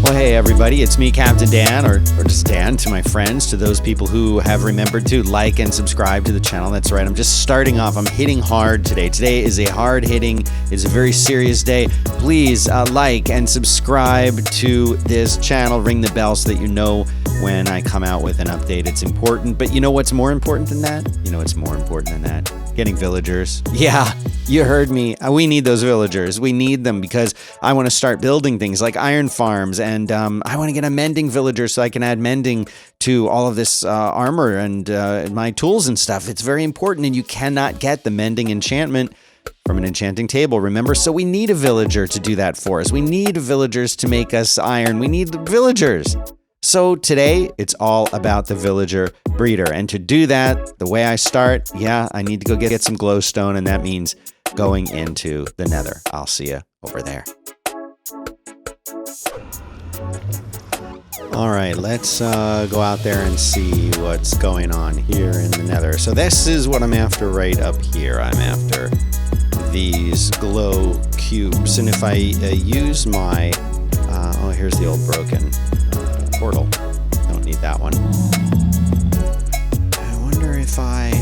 Well, hey everybody, it's me, Captain Dan, or just Dan to my friends, to those people who have remembered to like and subscribe to the channel. That's right, I'm just starting off. I'm hitting hard today. Today is a hard hitting, it's a very serious day. Please like and subscribe to this channel. Ring the bell so that you know when I come out with an update. It's important, but you know what's more important than that? You know what's more important than that? Getting villagers. Yeah, you heard me. We need those villagers. We need them because I want to start building things like iron farms, and I want to get a mending villager so I can add mending to all of this armor and my tools and stuff. It's very important, and you cannot get the mending enchantment from an enchanting table, remember? So we need a villager to do that for us. We need villagers to make us iron. We need the villagers. So today, it's all about the villager breeder. And to do that, the way I start, yeah, I need to go get some glowstone, and that means going into the Nether. I'll see you over there. All right, let's go out there and see what's going on here in the Nether. So this is what I'm after right up here. I'm after these glow cubes. And if I use my... oh, here's the old broken... portal. Don't need that one. I wonder if I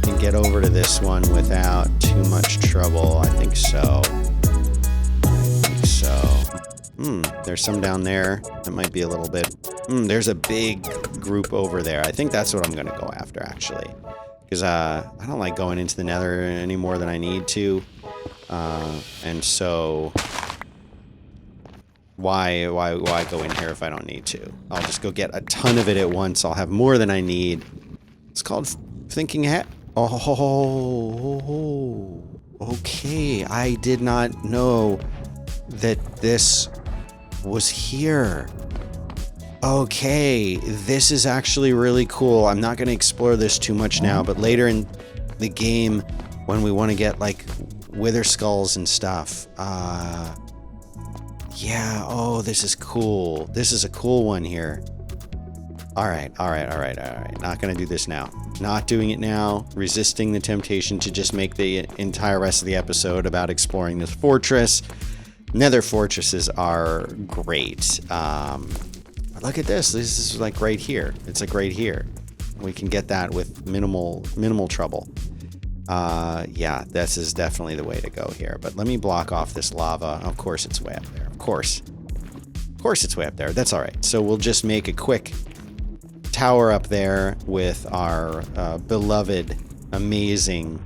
can get over to this one without too much trouble. I think so. There's some down there. That might be a little bit... there's a big group over there. I think that's what I'm going to go after, actually. Because I don't like going into the Nether any more than I need to. And so... Why go in here if I don't need to? I'll just go get a ton of it at once. I'll have more than I need. It's called thinking ahead. Oh, okay. I did not know that this was here. Okay, this is actually really cool. I'm not going to explore this too much now, but later in the game, when we want to get, like, wither skulls and stuff, yeah, oh, this is cool. This is a cool one here. All right. Not gonna do this now. Not doing it now. Resisting the temptation to just make the entire rest of the episode about exploring this fortress. Nether fortresses are great. Look at this. This is like right here. It's like right here. We can get that with minimal trouble. Yeah, this is definitely the way to go here. But let me block off this lava. Of course it's way up there. Of course it's way up there. That's all right. So we'll just make a quick tower up there with our beloved, amazing...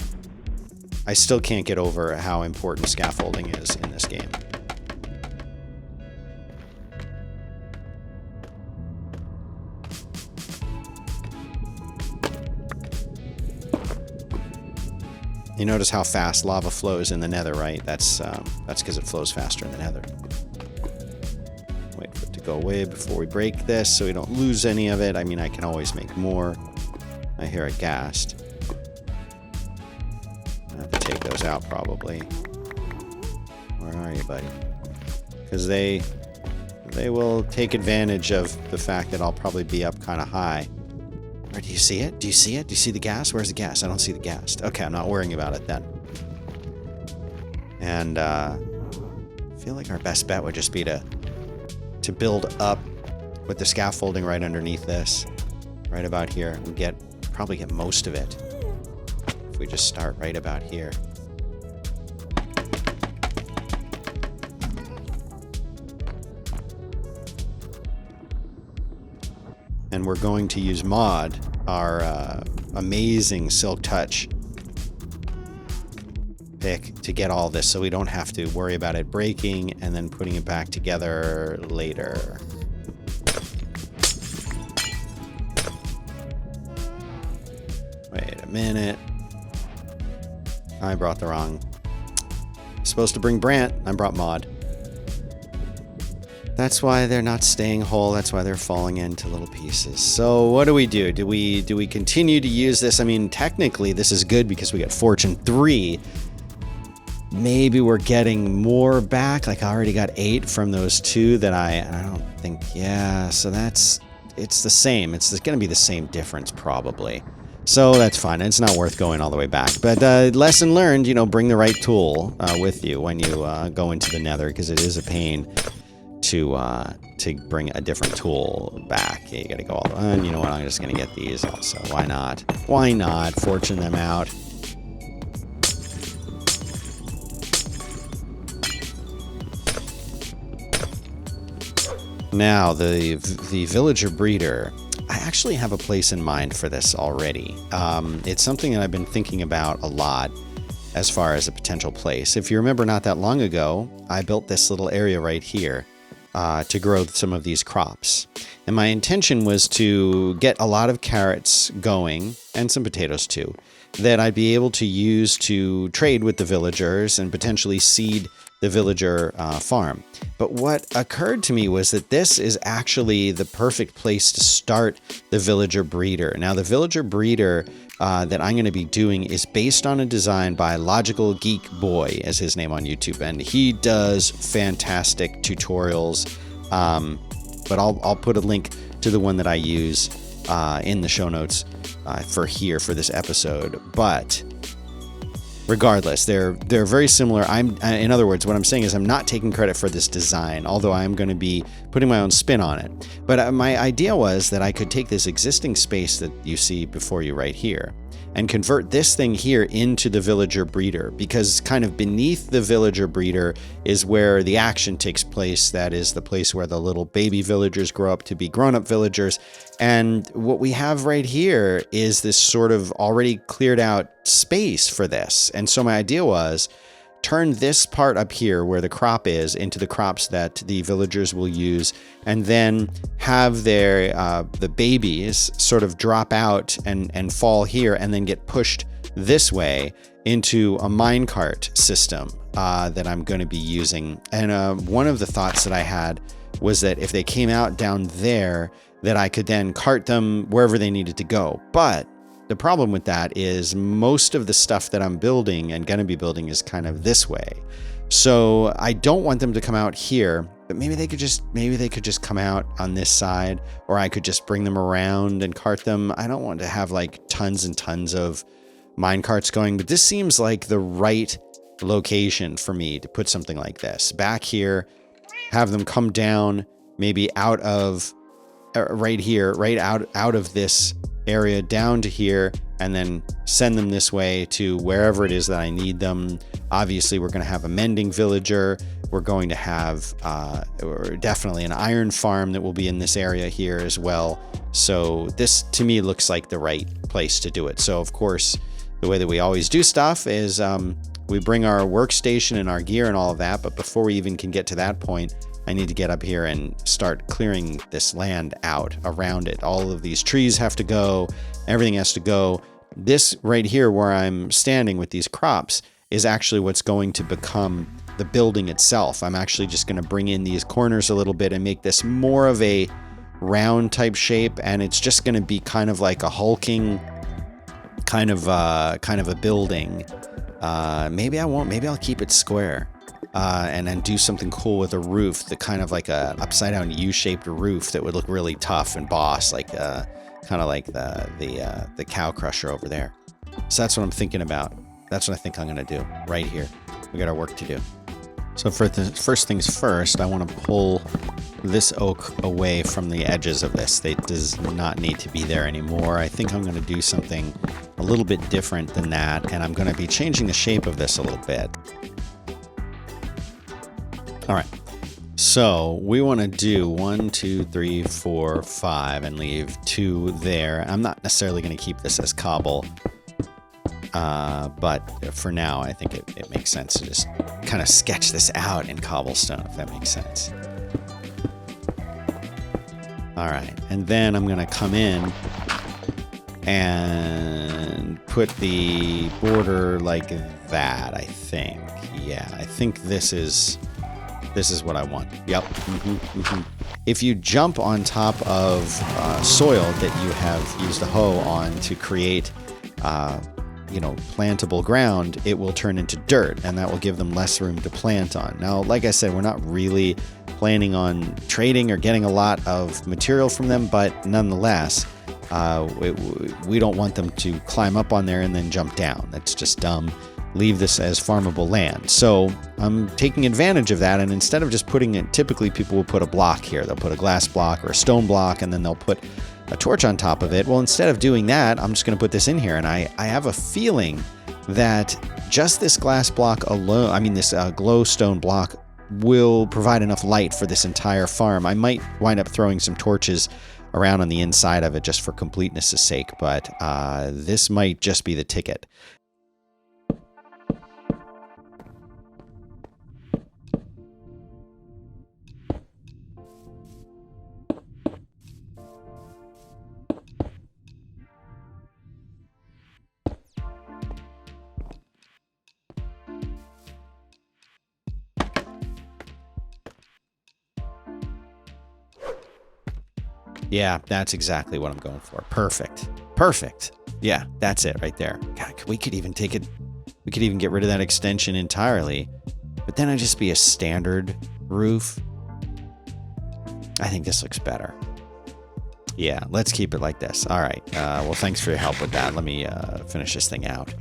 I still can't get over how important scaffolding is in this game. You notice how fast lava flows in the Nether, right? That's because it flows faster in the Nether. Wait for it to go away before we break this so we don't lose any of it. I mean, I can always make more. I hear a ghast. I have to take those out probably. Where are you, buddy? Because they will take advantage of the fact that I'll probably be up kind of high. Or do you see it? Do you see it? Do you see the gas? Where's the gas? I don't see the gas. Okay, I'm not worrying about it then. And I feel like our best bet would just be to build up with the scaffolding right underneath this. Right about here. We probably get most of it. If we just start right about here. And we're going to use Mod, our amazing Silk Touch pick, to get all this so we don't have to worry about it breaking and then putting it back together later. Wait a minute. I brought the wrong... Supposed to bring Brant. I brought Mod. That's why they're not staying whole. That's why they're falling into little pieces. So what do we do? Do we continue to use this? I mean, technically this is good because we got Fortune 3. Maybe we're getting more back. Like I already got 8 from those 2 that I don't think. Yeah, so it's the same. It's going to be the same difference probably. So that's fine. It's not worth going all the way back. But lesson learned, bring the right tool with you when you go into the Nether, because it is a pain to bring a different tool back. Yeah, you gotta go all the way. And you know what? I'm just gonna get these also. Why not? Why not? Fortune them out. Now, the villager breeder. I actually have a place in mind for this already. It's something that I've been thinking about a lot as far as a potential place. If you remember not that long ago, I built this little area right here to grow some of these crops. And my intention was to get a lot of carrots going, and some potatoes too, that I'd be able to use to trade with the villagers and potentially seed the villager farm. But what occurred to me was that this is actually the perfect place to start the villager breeder. Now, the villager breeder that I'm going to be doing is based on a design by Logical Geek Boy, as his name on YouTube, and he does fantastic tutorials. But I'll put a link to the one that I use in the show notes for this episode. But regardless, they're very similar. In other words, what I'm saying is I'm not taking credit for this design, although I'm going to be putting my own spin on it. But my idea was that I could take this existing space that you see before you right here and convert this thing here into the villager breeder, because kind of beneath the villager breeder is where the action takes place. That is the place where the little baby villagers grow up to be grown-up villagers. And what we have right here is this sort of already cleared out space for this. And so my idea was turn this part up here where the crop is into the crops that the villagers will use, and then have their the babies sort of drop out and fall here and then get pushed this way into a minecart system that I'm going to be using. And one of the thoughts that I had was that if they came out down there, that I could then cart them wherever they needed to go. But the problem with that is most of the stuff that I'm building and going to be building is kind of this way. So I don't want them to come out here, but maybe they could just come out on this side, or I could just bring them around and cart them. I don't want to have like tons and tons of mine carts going, but this seems like the right location for me to put something like this back here, have them come down maybe out of right here, right out of this area down to here, and then send them this way to wherever it is that I need them. Obviously, we're going to have a mending villager. We're going to have definitely an iron farm that will be in this area here as well. So this, to me, looks like the right place to do it. So, of course, the way that we always do stuff is we bring our workstation and our gear and all of that. But before we even can get to that point, I need to get up here and start clearing this land out around it. All of these trees have to go. Everything has to go. This right here where I'm standing with these crops is actually what's going to become the building itself. I'm actually just going to bring in these corners a little bit and make this more of a round type shape. And it's just going to be kind of like a hulking kind of a building. Maybe I won't. Maybe I'll keep it square. And then do something cool with a roof, the kind of like a upside down U-shaped roof that would look really tough and boss, like kind of like the cow crusher over there. So that's what I'm thinking about. That's what I think I'm going to do right here. We got our work to do. So for the first things first, I want to pull this oak away from the edges of this. It does not need to be there anymore. I think I'm going to do something a little bit different than that, and I'm going to be changing the shape of this a little bit. All right, so we want to do 1, 2, 3, 4, 5 and leave 2 there. I'm not necessarily going to keep this as cobble, but for now, I think it makes sense to just kind of sketch this out in cobblestone, if that makes sense. All right, and then I'm going to come in and put the border like that, I think. Yeah, I think this is what I want. Yep. If you jump on top of soil that you have used a hoe on to create, plantable ground, it will turn into dirt, and that will give them less room to plant on. Now, like I said, we're not really planning on trading or getting a lot of material from them, but nonetheless, we don't want them to climb up on there and then jump down. That's just dumb. leave this as farmable land. So I'm taking advantage of that, and instead of just putting it, typically people will put a block here. They'll put a glass block or a stone block, and then they'll put a torch on top of it. Well, instead of doing that, I'm just going to put this in here, and I have a feeling that just this glass block alone, I mean this glowstone block, will provide enough light for this entire farm. I might wind up throwing some torches around on the inside of it just for completeness' sake, but this might just be the ticket. Yeah, that's exactly what I'm going for. Perfect. Perfect. Yeah, that's it right there. God, we could even take it. We could even get rid of that extension entirely. But then it'd just be a standard roof. I think this looks better. Yeah, let's keep it like this. All right. Well, thanks for your help with that. Let me finish this thing out.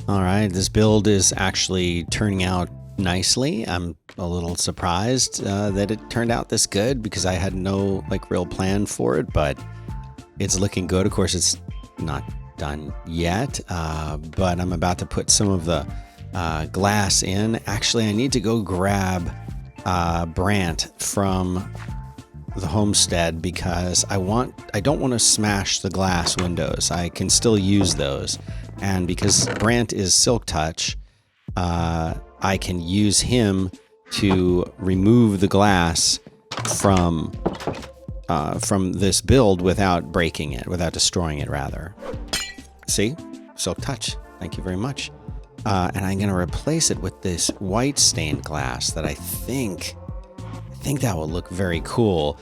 All right. This build is actually turning out nicely. I'm a little surprised that it turned out this good because I had no real plan for it, but it's looking good. Of course, it's not done yet, but I'm about to put some of the glass in. Actually, I need to go grab Brant from the homestead because I don't want to smash the glass windows. I can still use those, and because Brant is Silk Touch, I can use him to remove the glass from this build without breaking it, without destroying it, rather. See? Silk Touch. Thank you very much. And I'm going to replace it with this white stained glass that I think that will look very cool.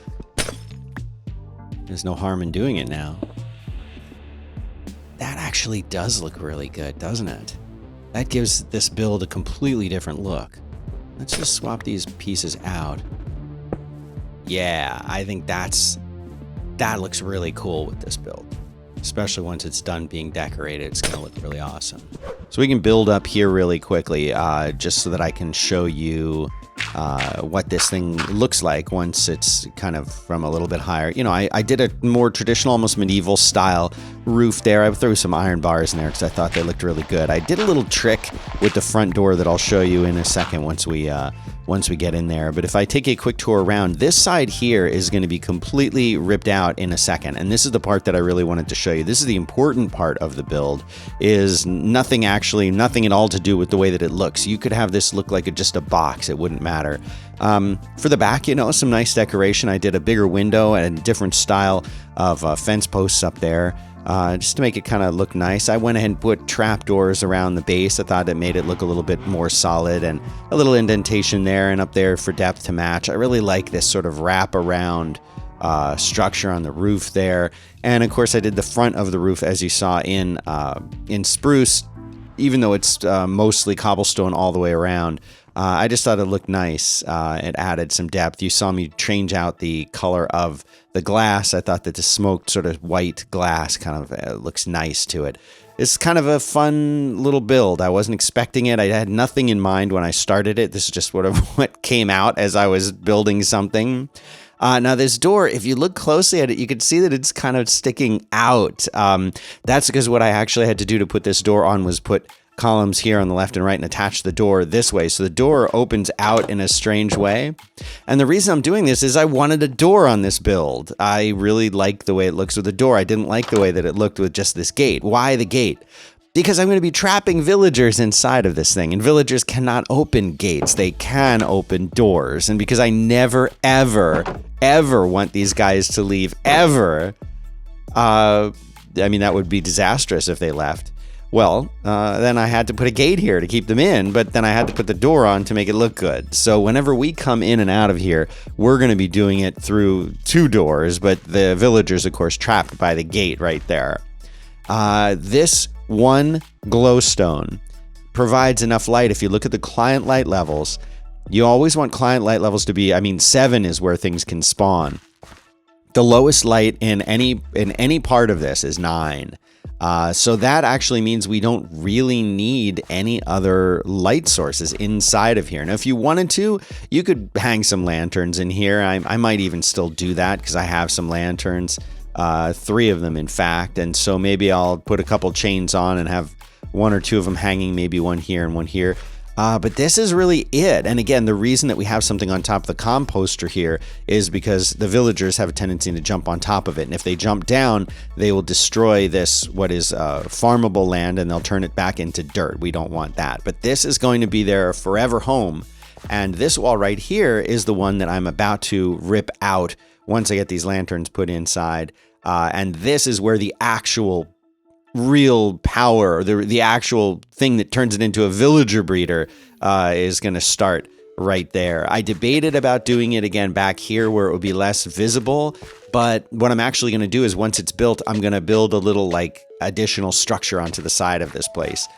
There's no harm in doing it now. That actually does look really good, doesn't it? That gives this build a completely different look. Let's just swap these pieces out. Yeah, I think that looks really cool with this build. Especially once it's done being decorated, it's going to look really awesome. So we can build up here really quickly, just so that I can show you what this thing looks like once it's kind of from a little bit higher. You know, I did a more traditional, almost medieval style roof there. I threw some iron bars in there because I thought they looked really good. I did a little trick with the front door that I'll show you in a second once we get in there. But if I take a quick tour around, this side here is going to be completely ripped out in a second. And this is the part that I really wanted to show you. This is the important part of the build, is nothing at all to do with the way that it looks. You could have this look like just a box. It wouldn't matter. For the back, you know, some nice decoration. I did a bigger window and a different style of fence posts up there. Just to make it kind of look nice. I went ahead and put trapdoors around the base. I thought it made it look a little bit more solid, and a little indentation there and up there for depth to match. I really like this sort of wrap around structure on the roof there. And of course I did the front of the roof as you saw in spruce, even though it's mostly cobblestone all the way around. I just thought it looked nice. It added some depth. You saw me change out the color of the glass. I thought that the smoked sort of white glass kind of looks nice to it. It's kind of a fun little build. I wasn't expecting it. I had nothing in mind when I started it. This is just what came out as I was building something. Now this door, if you look closely at it, you can see that it's kind of sticking out. That's because what I actually had to do to put this door on was put columns here on the left and right and attach the door this way. So the door opens out in a strange way. And the reason I'm doing this is I wanted a door on this build. I really like the way it looks with the door. I didn't like the way that it looked with just this gate. Why the gate? Because I'm going to be trapping villagers inside of this thing, and villagers cannot open gates. They can open doors. And because I never, ever, ever want these guys to leave, ever, I mean, that would be disastrous if they left. Well, then I had to put a gate here to keep them in, but then I had to put the door on to make it look good. So whenever we come in and out of here, we're going to be doing it through two doors, but the villagers, of course, trapped by the gate right there. This one glowstone provides enough light. If you look at the client light levels, you always want client light levels to be, 7 is where things can spawn. The lowest light in any part of this is 9. So that actually means we don't really need any other light sources inside of here. Now, if you wanted to, you could hang some lanterns in here. I might even still do that because I have some lanterns, 3 of them, in fact. And so maybe I'll put a couple chains on and have 1 or 2 of them hanging, maybe one here and one here. But this is really it. And again, the reason that we have something on top of the composter here is because the villagers have a tendency to jump on top of it. And if they jump down, they will destroy this, what is farmable land, and they'll turn it back into dirt. We don't want that. But this is going to be their forever home. And this wall right here is the one that I'm about to rip out once I get these lanterns put inside. And this is where the actual real power, the actual thing that turns it into a villager breeder, is going to start right there. I debated about doing it again back here where it would be less visible, but what I'm actually going to do is once it's built, I'm going to build a little like additional structure onto the side of this place.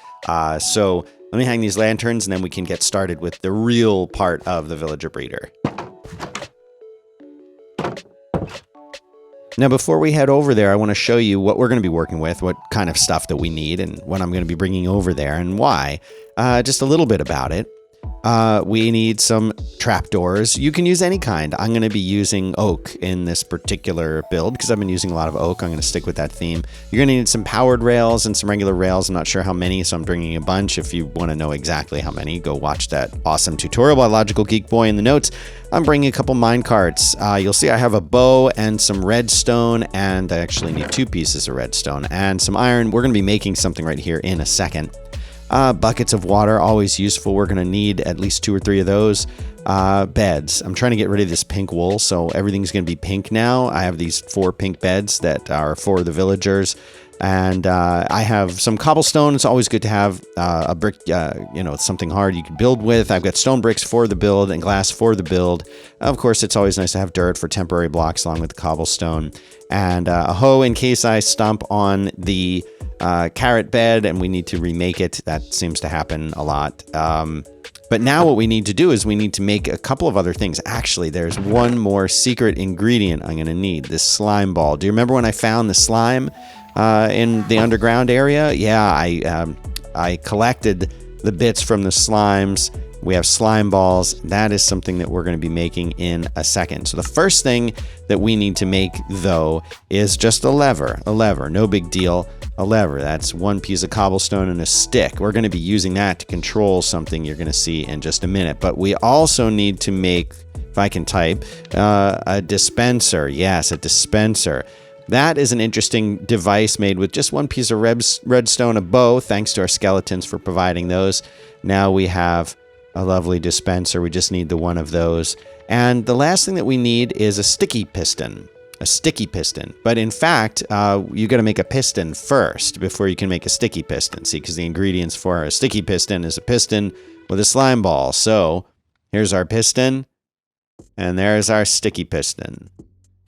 So let me hang these lanterns and then we can get started with the real part of the villager breeder. Now, before we head over there, I want to show you what we're going to be working with, what kind of stuff that we need, and what I'm going to be bringing over there and why. Just a little bit about it. We need some trapdoors. You can use any kind. I'm going to be using oak in this particular build because I've been using a lot of oak. I'm going to stick with that theme. You're going to need some powered rails and some regular rails. I'm not sure how many, so I'm bringing a bunch. If you want to know exactly how many, go watch that awesome tutorial by Logical Geek Boy in the notes. I'm bringing a couple mine carts. You'll see I have a bow and some redstone, and I actually need 2 pieces of redstone and some iron. We're going to be making something right here in a second. Buckets of water, always useful. We're going to need at least 2 or 3 of those. Beds. I'm trying to get rid of this pink wool, so everything's going to be pink now. I have these 4 pink beds that are for the villagers. And I have some cobblestone. It's always good to have a brick, something hard you can build with. I've got stone bricks for the build and glass for the build. Of course, it's always nice to have dirt for temporary blocks along with the cobblestone. And a hoe in case I stomp on the carrot bed and we need to remake it. That seems to happen a lot. But now what we need to do is we need to make a couple of other things. Actually, there's one more secret ingredient I'm going to need, this slime ball. Do you remember when I found the slime in the underground area? Yeah, I collected the bits from the slimes. We have slime balls. That is something that we're going to be making in a second. So the first thing that we need to make, though, is just a lever. A lever, no big deal. A lever, that's 1 piece of cobblestone and a stick. We're going to be using that to control something you're going to see in just a minute. But we also need to make, if I can type, a dispenser. Yes, a dispenser. That is an interesting device made with just 1 piece of redstone, a bow, thanks to our skeletons for providing those. Now we have a lovely dispenser. We just need the 1 of those. And the last thing that we need is a sticky piston. A sticky piston. But in fact, you got to make a piston first before you can make a sticky piston. See, because the ingredients for a sticky piston is a piston with a slime ball. So here's our piston, and there's our sticky piston.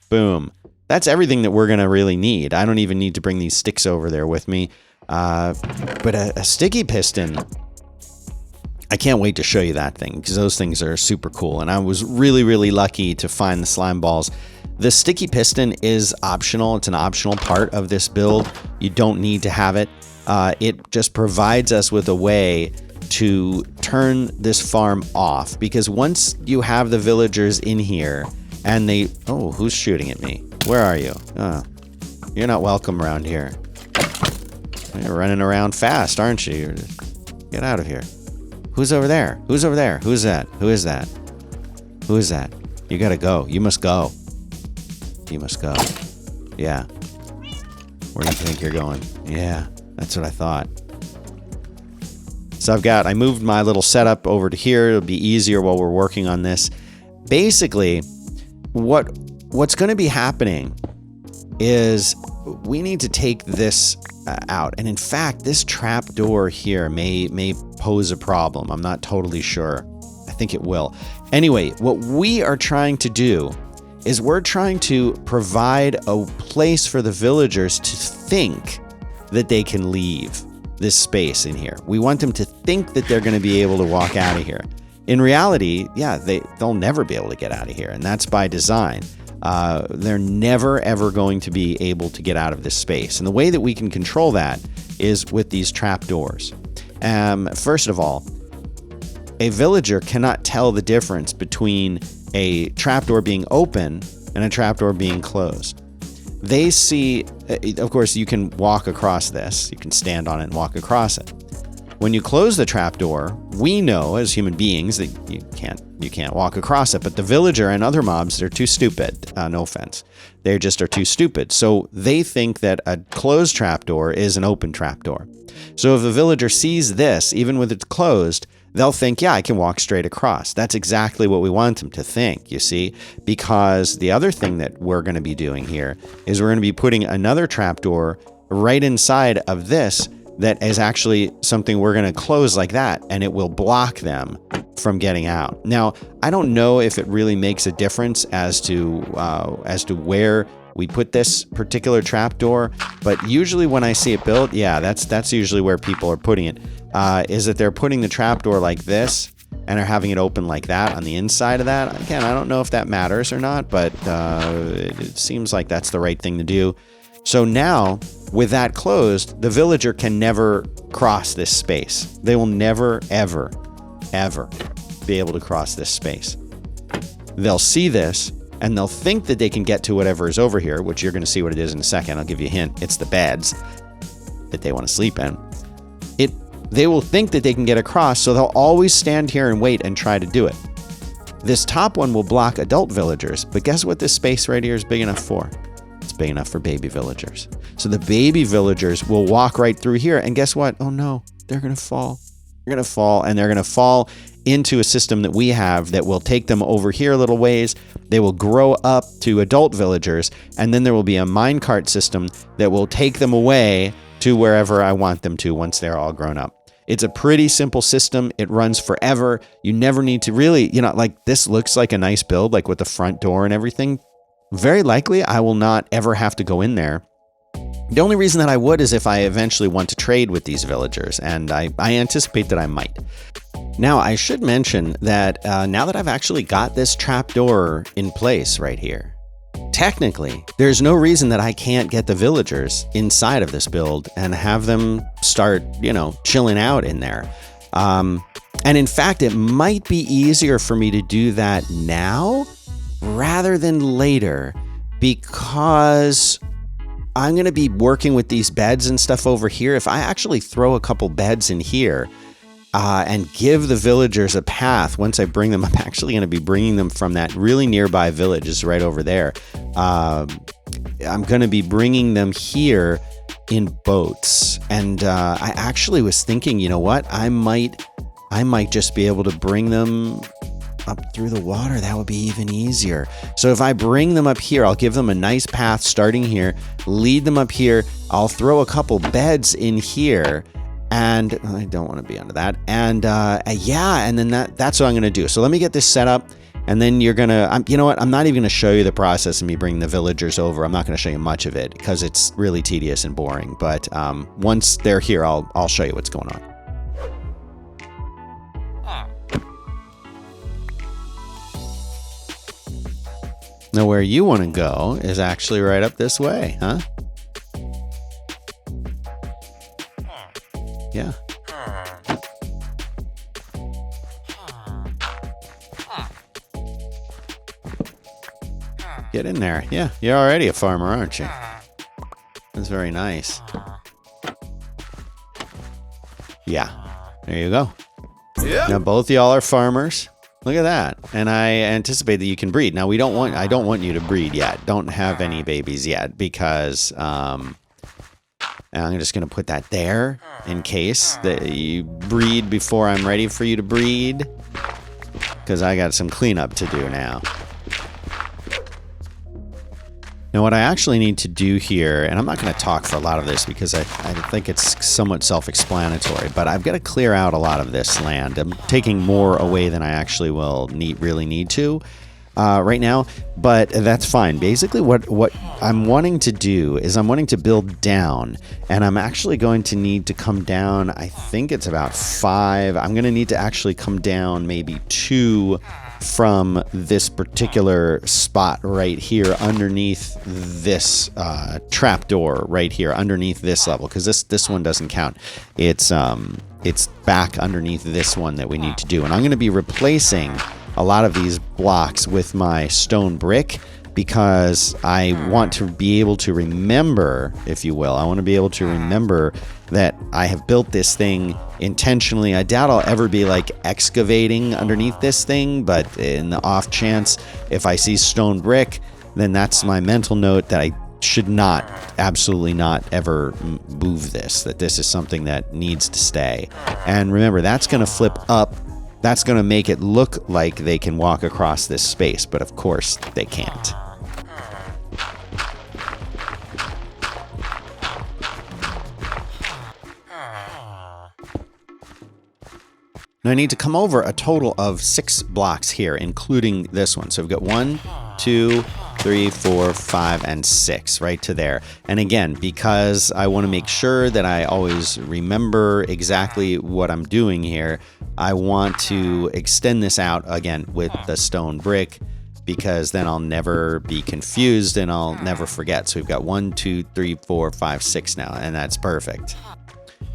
Boom. That's everything that we're going to really need. I don't even need to bring these sticks over there with me. But a sticky piston, I can't wait to show you that thing because those things are super cool. And I was really, really lucky to find the slime balls. The sticky piston is optional. It's an optional part of this build. You don't need to have it. It just provides us with a way to turn this farm off, because once you have the villagers in here and they... Oh, who's shooting at me? Where are you? Oh, you're not welcome around here. You're running around fast, aren't you? Get out of here. Who's over there? Who's over there? Who's that? Who is that? Who is that? You gotta go. You must go. You must go. Yeah. Where do you think you're going? Yeah, that's what I thought. So I moved my little setup over to here. It'll be easier while we're working on this. Basically, what's going to be happening is we need to take this out. And in fact, this trap door here may pose a problem. I'm not totally sure. I think it will. Anyway, what we are trying to do is we're trying to provide a place for the villagers to think that they can leave this space in here. We want them to think that they're going to be able to walk out of here. In reality, yeah, they'll never be able to get out of here, and that's by design. They're never, ever going to be able to get out of this space. And the way that we can control that is with these trapdoors. First of all, a villager cannot tell the difference between a trapdoor being open and a trapdoor being closed. They see, of course, you can walk across this. You can stand on it and walk across it. When you close the trapdoor, we know as human beings that you can't walk across it. But the villager and other mobs, they're too stupid. No offense. They just are too stupid. So they think that a closed trapdoor is an open trapdoor. So if a villager sees this, even with it closed, they'll think, yeah, I can walk straight across. That's exactly what we want them to think, you see, because the other thing that we're going to be doing here is we're going to be putting another trapdoor right inside of this that is actually something we're going to close like that, and it will block them from getting out. Now, I don't know if it really makes a difference as to where we put this particular trapdoor, but usually when I see it built, yeah, that's usually where people are putting it. Is that they're putting the trapdoor like this and are having it open like that on the inside of that. Again, I don't know if that matters or not, but it seems like that's the right thing to do. So now, with that closed, the villager can never cross this space. They will never, ever, ever be able to cross this space. They'll see this, and they'll think that they can get to whatever is over here, which you're going to see what it is in a second. I'll give you a hint. It's the beds that they want to sleep in. They will think that they can get across, so they'll always stand here and wait and try to do it. This top one will block adult villagers, but guess what this space right here is big enough for? It's big enough for baby villagers. So the baby villagers will walk right through here, and guess what? Oh no, they're going to fall. They're going to fall, and they're going to fall into a system that we have that will take them over here a little ways. They will grow up to adult villagers, and then there will be a minecart system that will take them away to wherever I want them to once they're all grown up. It's a pretty simple system. It runs forever. You never need to really, like this looks like a nice build, like with the front door and everything. Very likely I will not ever have to go in there. The only reason that I would is if I eventually want to trade with these villagers, and I anticipate that I might. Now, I should mention that now that I've actually got this trapdoor in place right here, technically, there's no reason that I can't get the villagers inside of this build and have them start, chilling out in there. And in fact, it might be easier for me to do that now rather than later, because I'm going to be working with these beds and stuff over here. If I actually throw a couple beds in here and give the villagers a path, once I bring them, I'm actually going to be bringing them from that really nearby village is right over there. I'm going to be bringing them here in boats. And I actually was thinking, you know what? I might just be able to bring them up through the water. That would be even easier. So if I bring them up here, I'll give them a nice path starting here, lead them up here. I'll throw a couple beds in here, and I don't want to be under that. And yeah, and then that's what I'm going to do. So let me get this set up, and then you're going to, you know what? I'm not even going to show you the process of me bringing the villagers over. I'm not going to show you much of it because it's really tedious and boring. But once they're here, I'll show you what's going on. Now, where you want to go is actually right up this way, huh? Yeah. Get in there. Yeah, you're already a farmer, aren't you? That's very nice. Yeah, there you go. Yeah. Now, both y'all are farmers. Look at that. And I anticipate that you can breed. Now, I don't want you to breed yet. Don't have any babies yet because I'm just going to put that there in case that you breed before I'm ready for you to breed, because I got some cleanup to do now. Now, what I actually need to do here, and I'm not going to talk for a lot of this because I think it's somewhat self-explanatory, but I've got to clear out a lot of this land. I'm taking more away than I actually will really need to right now, but that's fine. Basically, what I'm wanting to do is I'm wanting to build down, and I'm actually going to need to come down, I think it's about 5. I'm going to need to actually come down maybe 2 from this particular spot right here underneath this trapdoor right here underneath this level, because this one doesn't count. It's back underneath this one that we need to do. And I'm going to be replacing a lot of these blocks with my stone brick, because I want to be able to remember, if you will, I want to be able to remember that I have built this thing intentionally. I doubt I'll ever be like excavating underneath this thing, but in the off chance, if I see stone brick, then that's my mental note that I should not, absolutely not ever move this, that this is something that needs to stay. And remember, that's going to flip up. That's going to make it look like they can walk across this space, but of course they can't. Now I need to come over a total of 6 blocks here, including this one. So we've got 1, 2, 3, 4, 5, and 6 right to there. And again, because I want to make sure that I always remember exactly what I'm doing here, I want to extend this out again with the stone brick, because then I'll never be confused and I'll never forget. So we've got 1, 2, 3, 4, 5, 6 now, and that's perfect.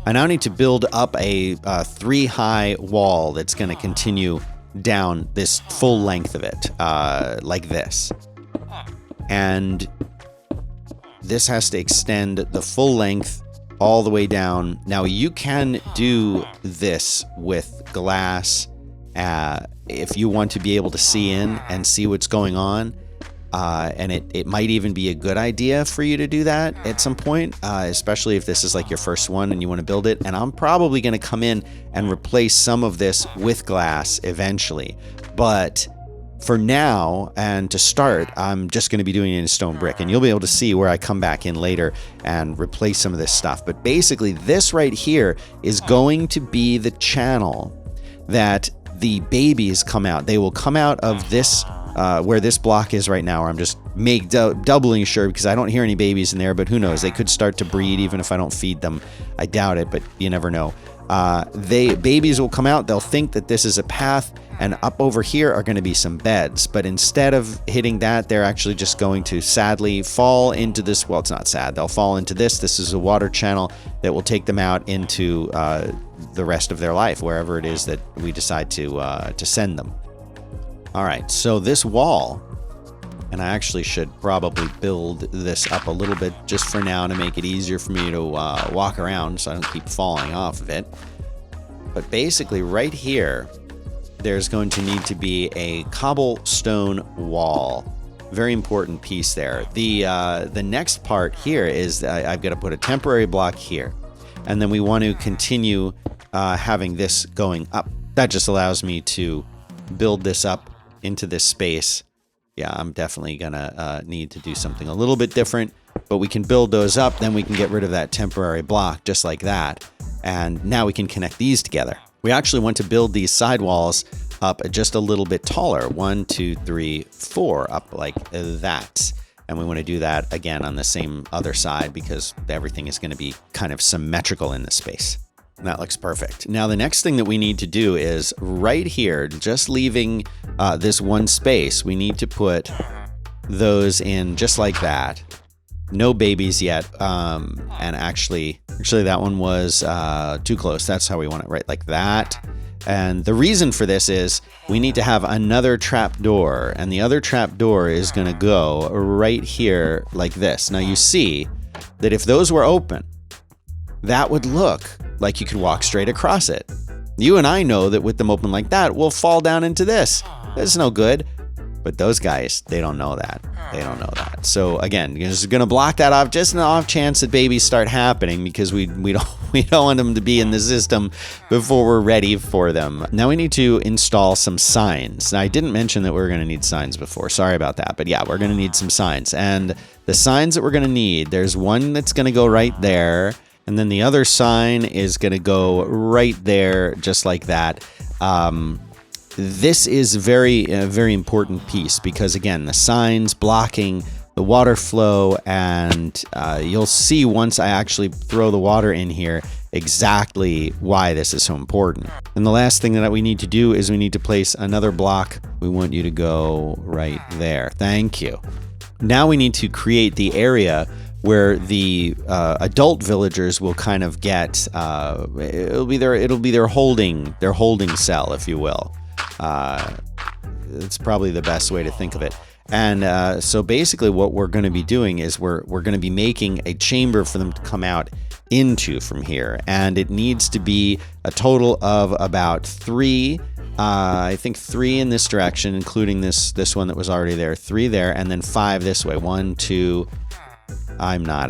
I now need to build up a 3-high wall that's going to continue down this full length of it, like this. And this has to extend the full length all the way down. Now, you can do this with glass if you want to be able to see in and see what's going on. And it might even be a good idea for you to do that at some point, especially if this is like your first one and you want to build it. And I'm probably going to come in and replace some of this with glass eventually. But for now, and to start, I'm just going to be doing it in stone brick. And you'll be able to see where I come back in later and replace some of this stuff. But basically, this right here is going to be the channel that the babies come out. They will come out of this where this block is right now, or I'm just doubling sure, because I don't hear any babies in there, but who knows? They could start to breed even if I don't feed them. I doubt it, but you never know. Babies will come out, they'll think that this is a path, and up over here are going to be some beds. But instead of hitting that, they're actually just going to sadly fall into this. Well, it's not sad. They'll fall into this. This is a water channel that will take them out into the rest of their life, wherever it is that we decide to send them. All right, so this wall, and I actually should probably build this up a little bit just for now to make it easier for me to walk around so I don't keep falling off of it. But basically right here, there's going to need to be a cobblestone wall. Very important piece there. The next part here is I've got to put a temporary block here. And then we want to continue having this going up. That just allows me to build this up into this space. Yeah, I'm definitely gonna need to do something a little bit different, but we can build those up, then we can get rid of that temporary block just like that. And now we can connect these together. We actually want to build these sidewalls up just a little bit taller. 1, 2, 3, 4, up like that. And we want to do that again on the same other side, because everything is going to be kind of symmetrical in this space. That looks perfect. Now, the next thing that we need to do is right here, just leaving this one space, we need to put those in just like that. No babies yet. And actually that one was too close. That's how we want it, right like that. And the reason for this is we need to have another trap door, and the other trap door is going to go right here like this. Now you see that if those were open, that would look like you could walk straight across it. You and I know that with them open like that, we'll fall down into this. That's no good. But those guys, they don't know that. They don't know that. So again, you're just going to block that off just an off chance that babies start happening, because we don't want them to be in the system before we're ready for them. Now we need to install some signs. Now I didn't mention that we were going to need signs before. Sorry about that. But yeah, we're going to need some signs. And the signs that we're going to need, there's one that's going to go right there. And then the other sign is going to go right there, just like that. This is a very important piece, because again, the signs blocking the water flow, and you'll see once I actually throw the water in here, exactly why this is so important. And the last thing that we need to do is we need to place another block. We want you to go right there. Thank you. Now we need to create the area where the adult villagers will kind of get it'll be their holding cell, if you will. It's probably the best way to think of it. And so basically what we're going to be doing is we're going to be making a chamber for them to come out into from here. And it needs to be a total of about 3, I think 3 in this direction, including this one that was already there, 3 there, and then 5 this way. 1, 2. I am not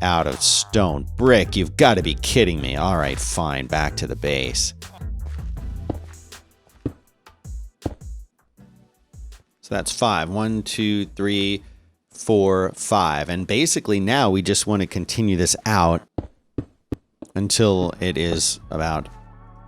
out of stone. Brick, you've got to be kidding me. All right, fine. Back to the base. So that's 5. 1, 2, 3, 4, 5. And basically now we just want to continue this out until it is about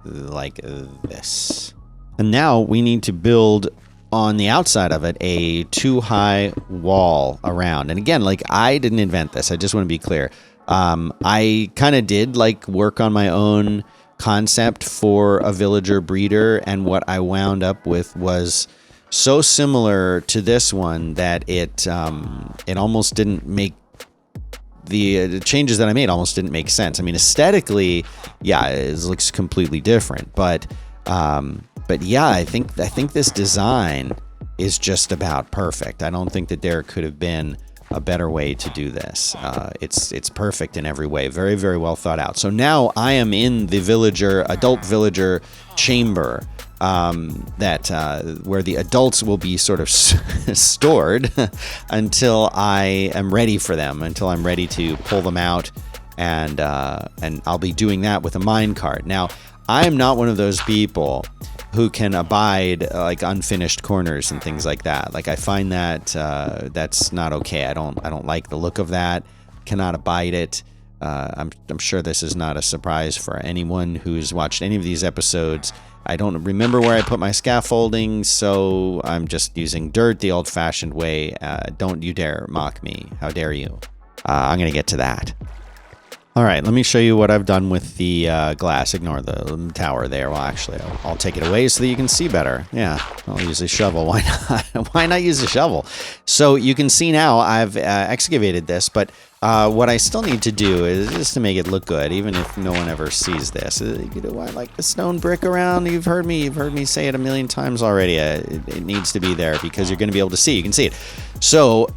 like this. And now we need to build on the outside of it a 2-high wall around. And again, like, I didn't invent this. I just want to be clear. I kind of did like work on my own concept for a villager breeder, and what I wound up with was so similar to this one that it almost didn't make the changes that I made almost didn't make sense. I mean, aesthetically, yeah, it looks completely different, but yeah, I think this design is just about perfect. I don't think that there could have been a better way to do this. It's perfect in every way. Very, very well thought out. So now I am in the adult villager chamber, where the adults will be sort of stored until I am ready for them, until I'm ready to pull them out, and I'll be doing that with a minecart. Now, I am not one of those people who can abide like unfinished corners and things like that. Like, I find that that's not okay. I don't like the look of that. Cannot abide it. I'm sure this is not a surprise for anyone who's watched any of these episodes. I don't remember where I put my scaffolding, so I'm just using dirt the old-fashioned way. Don't you dare mock me. How dare you? I'm going to get to that. All right, let me show you what I've done with the glass. Ignore the tower there. Well, actually, I'll take it away so that you can see better. Yeah, I'll use a shovel. Why not? Why not use a shovel? So you can see now I've excavated this, but what I still need to do is just to make it look good, even if no one ever sees this. You know, I like the stone brick around. You've heard me say it a million times already. It needs to be there because you're going to be able to see. You can see it. So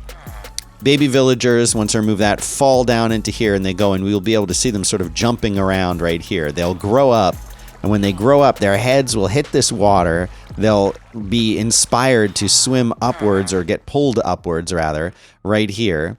baby villagers, once I remove that, fall down into here, and they go, and we'll be able to see them sort of jumping around right here. They'll grow up, and when they grow up, their heads will hit this water. They'll be inspired to swim upwards, or get pulled upwards, rather, right here,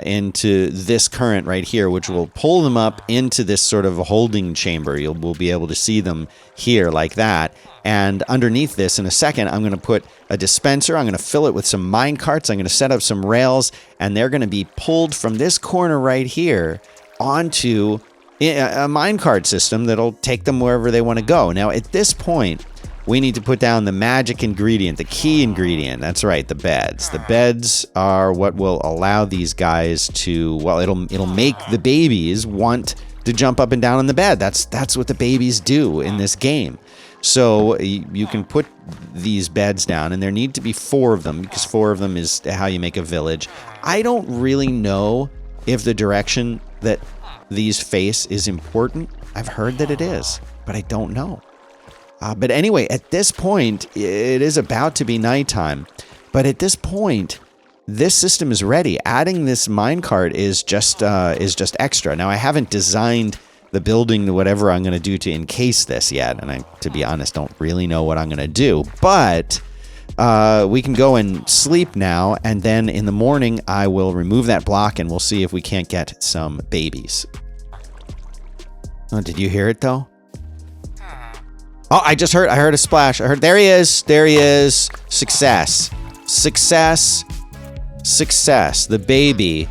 into this current right here, which will pull them up into this sort of holding chamber. We'll be able to see them here like that. And underneath this, in a second, I'm going to put a dispenser. I'm going to fill it with some mine carts. I'm going to set up some rails, and they're going to be pulled from this corner right here onto a minecart system that'll take them wherever they want to go. Now, at this point, we need to put down the magic ingredient, the key ingredient. That's right, the beds. The beds are what will allow these guys to, well, it'll make the babies want to jump up and down on the bed. That's what the babies do in this game. So you can put these beds down, and there need to be 4 of them, because 4 of them is how you make a village. I don't really know if the direction that these face is important. I've heard that it is, but I don't know. But anyway, at this point, it is about to be nighttime. But at this point, this system is ready. Adding this minecart is just extra. Now, I haven't designed the building, whatever I'm going to do to encase this yet, and I, to be honest, don't really know what I'm going to do. But we can go and sleep now, and then in the morning, I will remove that block, and we'll see if we can't get some babies. Oh, did you hear it though? Oh, I heard a splash. There he is. There he is. Success. Success. Success. The baby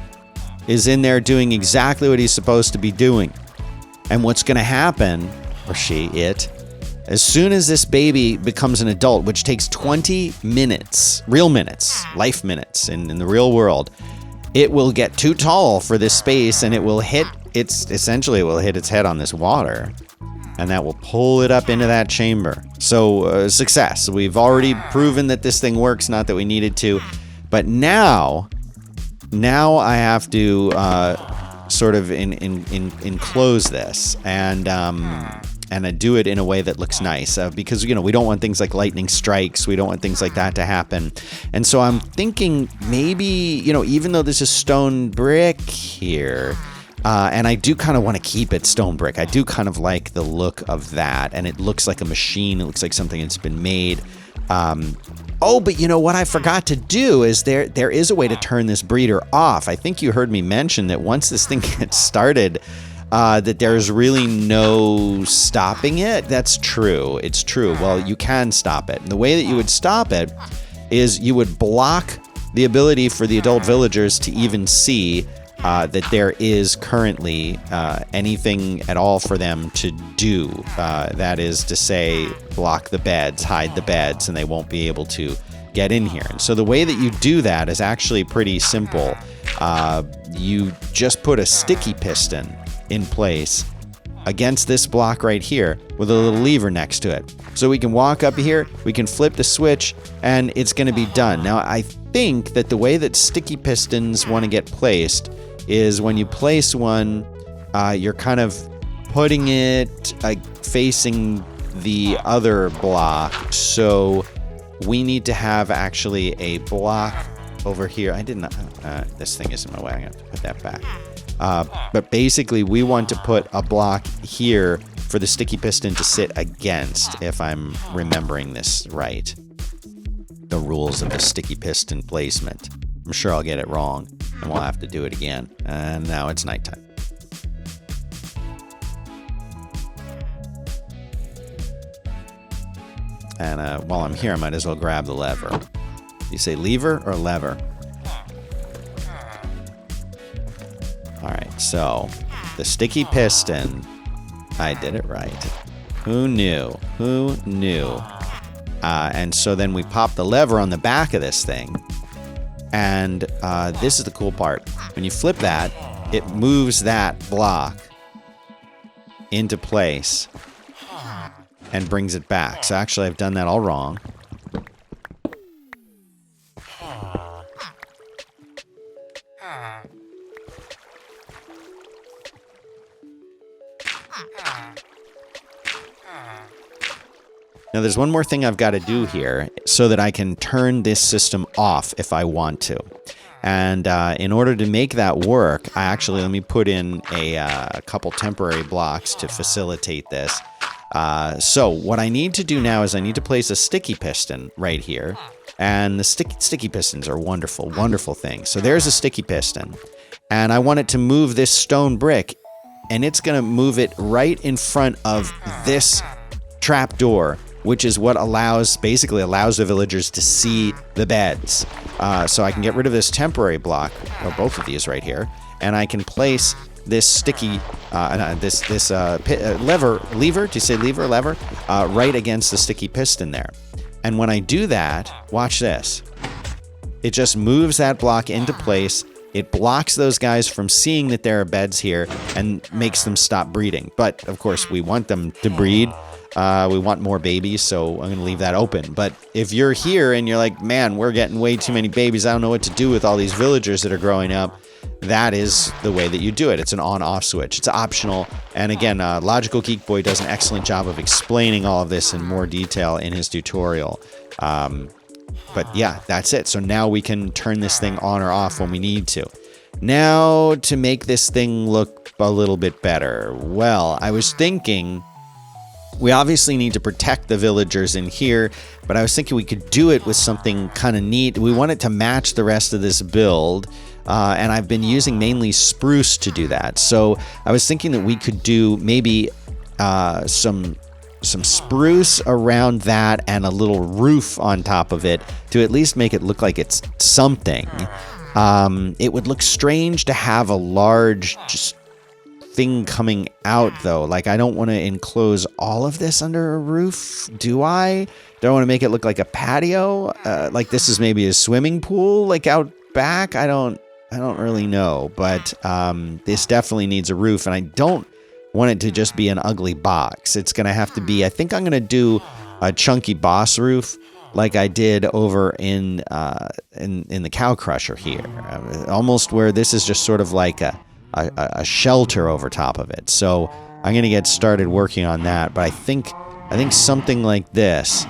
is in there doing exactly what he's supposed to be doing. And what's going to happen, or it, as soon as this baby becomes an adult, which takes 20 minutes, real minutes, life minutes in the real world, it will get too tall for this space, and it will hit it's essentially will hit its head on this water, and that will pull it up into that chamber. So success. We've already proven that this thing works, not that we needed to. But now I have to sort of enclose this and I do it in a way that looks nice because, you know, we don't want things like lightning strikes. We don't want things like that to happen. And so I'm thinking maybe, you know, even though this is stone brick here, and I do kind of want to keep it stone brick. I do kind of like the look of that. And it looks like a machine. It looks like something that's been made. Oh, but you know what I forgot to do is there is a way to turn this breeder off. I think you heard me mention that once this thing gets started, that there's really no stopping it. That's true. It's true. Well, you can stop it. And the way that you would stop it is you would block the ability for the adult villagers to even see that there is currently anything at all for them to do. That is to say, block the beds, hide the beds, and they won't be able to get in here. And so the way that you do that is actually pretty simple. You just put a sticky piston in place against this block right here with a little lever next to it. So we can walk up here, we can flip the switch, and it's going to be done. Now, I think that the way that sticky pistons want to get placed is when you place one, you're kind of putting it facing the other block. So we need to have actually a block over here. I didn't, this thing is in my way. I have to put that back. But basically we want to put a block here for the sticky piston to sit against, if I'm remembering this right. The rules of the sticky piston placement. I'm sure I'll get it wrong, and we'll have to do it again. And now it's nighttime. And while I'm here, I might as well grab the lever. You say lever or lever? All right, so the sticky piston, I did it right. Who knew? Who knew? And so then we pop the lever on the back of this thing. And this is the cool part. When you flip that, it moves that block into place and brings it back. So actually, I've done that all wrong. Now, there's one more thing I've got to do here so that I can turn this system off if I want to. And in order to make that work, let me put in a couple temporary blocks to facilitate this. So what I need to do now is I need to place a sticky piston right here. And the sticky pistons are wonderful, wonderful things. So there's a sticky piston. And I want it to move this stone brick. And it's going to move it right in front of this trap door, which is what basically allows the villagers to see the beds. So I can get rid of this temporary block, or both of these right here, and I can place this sticky, lever, do you say lever, lever? Right against the sticky piston there. And when I do that, watch this. It just moves that block into place. It blocks those guys from seeing that there are beds here and makes them stop breeding. But, of course, we want them to breed. We want more babies, so I'm going to leave that open. But if you're here and you're like, man, we're getting way too many babies, I don't know what to do with all these villagers that are growing up, that is the way that you do it. It's an on-off switch. It's optional. And again, Logical Geek Boy does an excellent job of explaining all of this in more detail in his tutorial. But yeah, that's it. So now we can turn this thing on or off when we need to. Now, to make this thing look a little bit better, well, I was thinking we obviously need to protect the villagers in here, but I was thinking we could do it with something kind of neat. We want it to match the rest of this build, and I've been using mainly spruce to do that. So I was thinking that we could do maybe some spruce around that and a little roof on top of it to at least make it look like it's something. It would look strange to have a large just thing coming out, though. Like, I don't want to enclose all of this under a roof, do I? Do I want to make it look like a patio? Like this is maybe a swimming pool, like out back? I don't I don't really know, but this definitely needs a roof, and I don't want it to just be an ugly box. It's going to have to be, I think I'm going to do a chunky boss roof like I did over in the cow crusher here, almost where this is just sort of like a shelter over top of it. So I'm going to get started working on that, but I think something like this,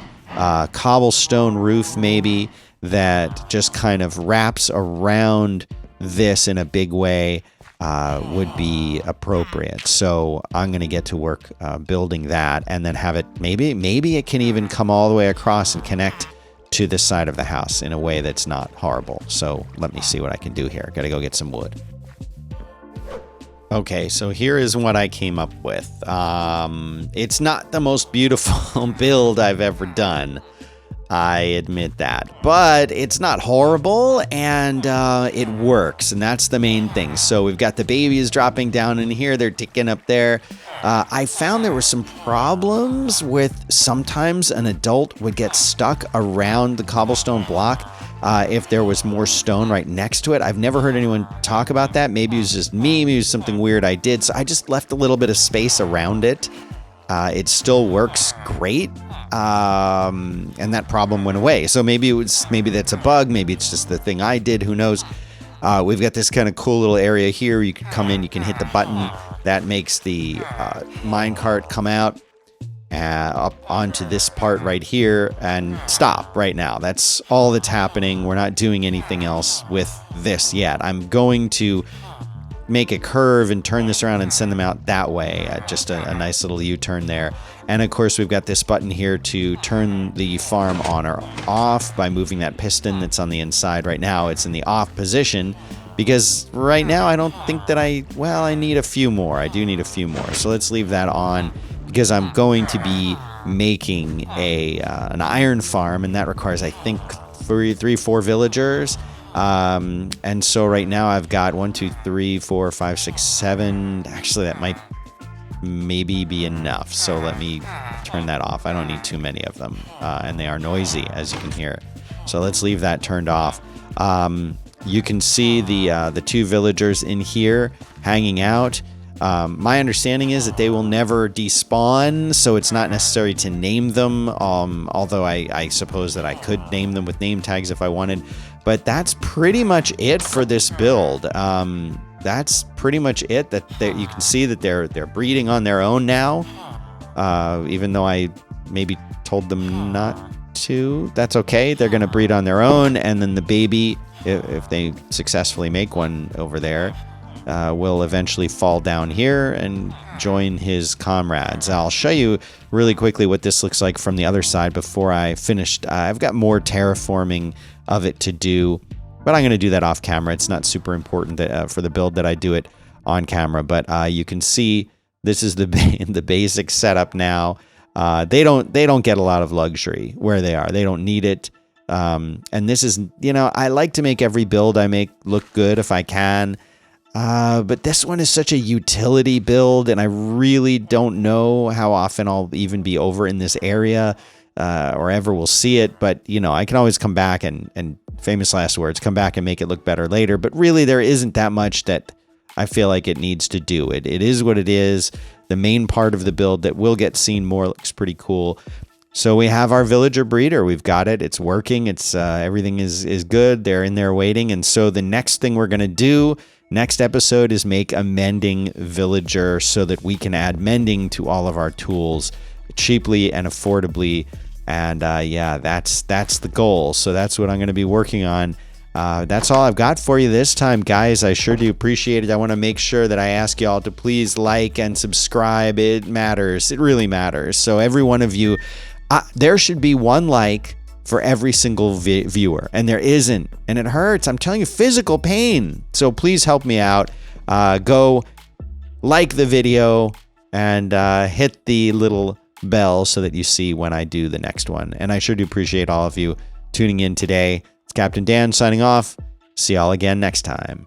cobblestone roof maybe, that just kind of wraps around this in a big way would be appropriate. So I'm going to get to work building that, and then have it, maybe it can even come all the way across and connect to this side of the house in a way that's not horrible. So let me see what I can do here. Got to go get some wood. Okay, so here is what I came up with. It's not the most beautiful build I've ever done, I admit that, but it's not horrible, and it works, and that's the main thing. So we've got the babies dropping down in here, they're ticking up there. I found there were some problems with sometimes an adult would get stuck around the cobblestone block if there was more stone right next to it. I've never heard anyone talk about that. Maybe it was just me, maybe it was something weird I did, so I just left a little bit of space around it. It still works great, and that problem went away. So maybe that's a bug. Maybe it's just the thing I did. Who knows? We've got this kind of cool little area here. You can come in. You can hit the button that makes the minecart come out up onto this part right here and stop right now. That's all that's happening. We're not doing anything else with this yet. I'm going to make a curve and turn this around and send them out that way. Just a nice little U-turn there. And of course, we've got this button here to turn the farm on or off by moving that piston that's on the inside. Right now, it's in the off position because right now I don't think that I need a few more. I do need a few more. So let's leave that on because I'm going to be making an iron farm, and that requires, I think, 4 villagers. And so right now I've got 1, 2, 3, 4, 5, 6, 7. Actually, that might maybe be enough. So let me turn that off. I don't need too many of them. And they are noisy, as you can hear. So let's leave that turned off. You can see the 2 villagers in here hanging out. My understanding is that they will never despawn, so it's not necessary to name them, although I suppose that I could name them with name tags if I wanted. But that's pretty much it for this build. That's pretty much it. That you can see that they're breeding on their own now, even though I maybe told them not to. That's okay. They're going to breed on their own, and then the baby, if they successfully make one over there, will eventually fall down here and join his comrades. I'll show you really quickly what this looks like from the other side before I finished. I've got more terraforming of it to do, but I'm going to do that off camera. It's not super important that, for the build that I do it on camera, but you can see this is the basic setup now. They don't get a lot of luxury where they are. They don't need it. And this is, I like to make every build I make look good if I can. But this one is such a utility build, and I really don't know how often I'll even be over in this area, or ever will see it. But, I can always come back and famous last words, come back and make it look better later. But really, there isn't that much that I feel like it needs to do. It is what it is. The main part of the build that will get seen more looks pretty cool. So we have our villager breeder. We've got it. It's working. It's everything is good. They're in there waiting. And so the next thing we're going to do next episode is make a mending villager so that we can add mending to all of our tools cheaply and affordably. And yeah, that's the goal. So that's what I'm going to be working on. That's all I've got for you this time, guys. I sure do appreciate it. I want to make sure that I ask y'all to please like and subscribe. It matters. It really matters. So every one of you, there should be 1 like for every single viewer, and there isn't, and it hurts. I'm telling you, physical pain. So please help me out. Go like the video and hit the little bell so that you see when I do the next one. And I sure do appreciate all of you tuning in today. It's Captain Dan signing off. See y'all again next time.